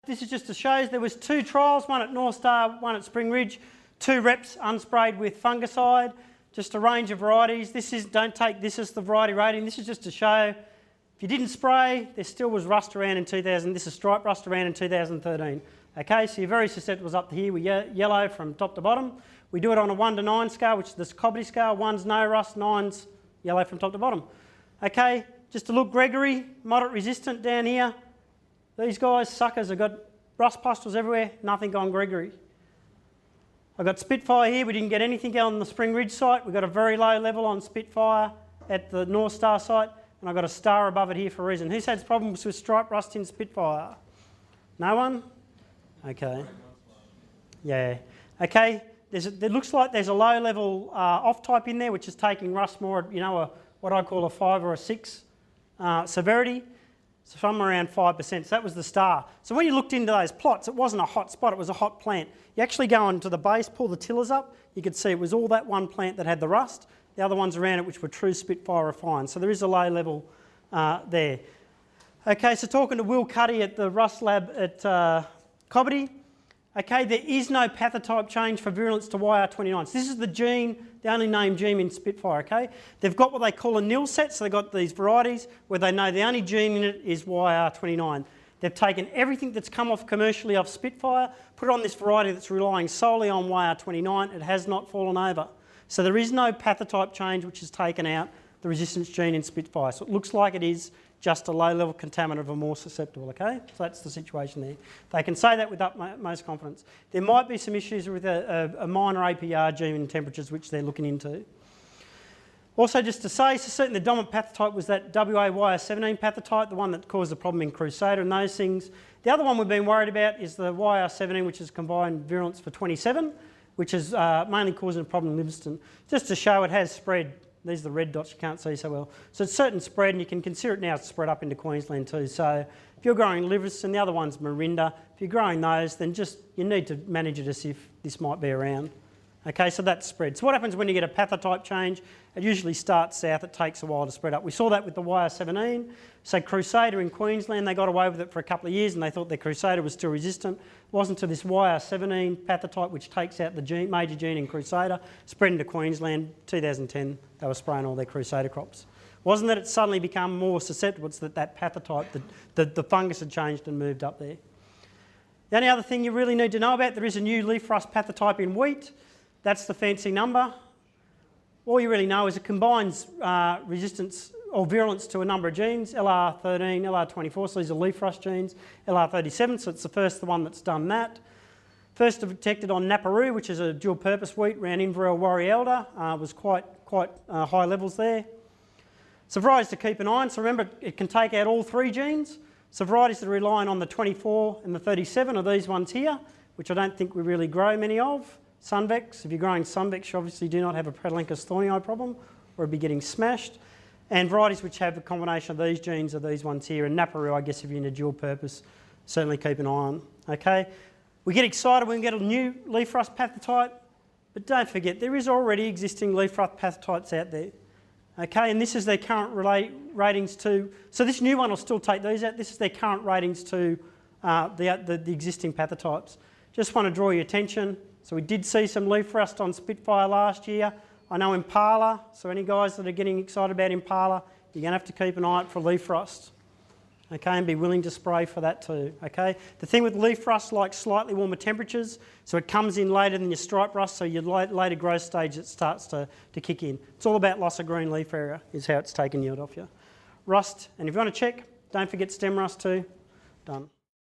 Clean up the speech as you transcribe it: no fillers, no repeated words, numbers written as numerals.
this is just to show there was 2 trials, one at North Star, one at Spring Ridge, 2 reps unsprayed with fungicide, just a range of varieties. Don't take this as the variety rating, this is just to show if you didn't spray, there still was rust around in 2000, this is stripe rust around in 2013. Okay, so your very susceptibles up to here were yellow from top to bottom. We do it on a 1 to 9 scale, which is the Cobbity scale. 1's no rust, 9's yellow from top to bottom. Okay, just to look, Gregory, moderate resistant down here. These guys, suckers, have got rust pustules everywhere, nothing on Gregory. I've got Spitfire here, we didn't get anything on the Spring Ridge site. We've got a very low level on Spitfire at the North Star site, and I've got a star above it here for a reason. Who's had problems with stripe rust in Spitfire? No one? Okay. Yeah. Okay, it looks like there's a low level off-type in there, which is taking rust more at, you know, what I call a 5 or a 6 severity. So somewhere around 5%, so that was the star. So when you looked into those plots, it wasn't a hot spot, it was a hot plant. You actually go onto the base, pull the tillers up, you could see it was all that one plant that had the rust, the other ones around it which were true Spitfire refined. So there is a low level there. Okay, so talking to Will Cuddy at the Rust Lab at Cobbity. Okay, there is no pathotype change for virulence to YR29. So this is the gene, the only named gene in Spitfire, okay? They've got what they call a nil set, so they've got these varieties where they know the only gene in it is YR29. They've taken everything that's come off commercially off Spitfire, put it on this variety that's relying solely on YR29. It has not fallen over. So there is no pathotype change which has taken out the resistance gene in Spitfire. So it looks like it is just a low-level contaminant of a more susceptible, okay? So that's the situation there. They can say that with utmost confidence. There might be some issues with a minor APR gene in temperatures which they're looking into. Also just to say, so certainly the dominant pathotype was that WA-YR17 pathotype, the one that caused the problem in Crusader and those things. The other one we've been worried about is the YR17, which is combined virulence for 27, which is mainly causing a problem in Livingston. Just to show it has spread. These are the red dots you can't see so well. So it's certain spread, and you can consider it now spread up into Queensland too. So if you're growing Livingston, the other one's Marinda, if you're growing those, then just you need to manage it as if this might be around. Okay, so that's spread. So what happens when you get a pathotype change? It usually starts south, it takes a while to spread up. We saw that with the YR17. So Crusader in Queensland, they got away with it for a couple of years and they thought their Crusader was still resistant. It wasn't until this YR17 pathotype, which takes out the major gene in Crusader, spread into Queensland. 2010, they were spraying all their Crusader crops. It wasn't that it suddenly become more susceptible, it's that pathotype, the fungus had changed and moved up there. The only other thing you really need to know about, there is a new leaf rust pathotype in wheat. That's the fancy number. All you really know is it combines resistance or virulence to a number of genes, LR13, LR24, so these are leaf rust genes, LR37, so it's the one that's done that. First detected on Naparoo, which is a dual purpose wheat around Inverell, Warri Elder, was quite high levels there. So varieties to keep an eye on, so remember it can take out all 3 genes. So varieties that are relying on the 24 and the 37 are these ones here, which I don't think we really grow many of. Sunvex, if you're growing Sunvex, you obviously do not have a Pretolenchus thorny eye problem, or it'd be getting smashed. And varieties which have a combination of these genes are these ones here. And Naparoo, I guess if you're in a dual purpose, certainly keep an eye on. Okay, we get excited when we get a new leaf rust pathotype, but don't forget there is already existing leaf rust pathotypes out there. Okay, and this is their current ratings to. So this new one will still take these out. This is their current ratings to the existing pathotypes. Just want to draw your attention. So we did see some leaf rust on Spitfire last year. I know Impala, so any guys that are getting excited about Impala, you're going to have to keep an eye out for leaf rust. Okay, and be willing to spray for that too, okay? The thing with leaf rust likes slightly warmer temperatures, so it comes in later than your stripe rust, so your later growth stage it starts to kick in. It's all about loss of green leaf area is how it's taking yield off you. Rust, and if you want to check, don't forget stem rust too. Done.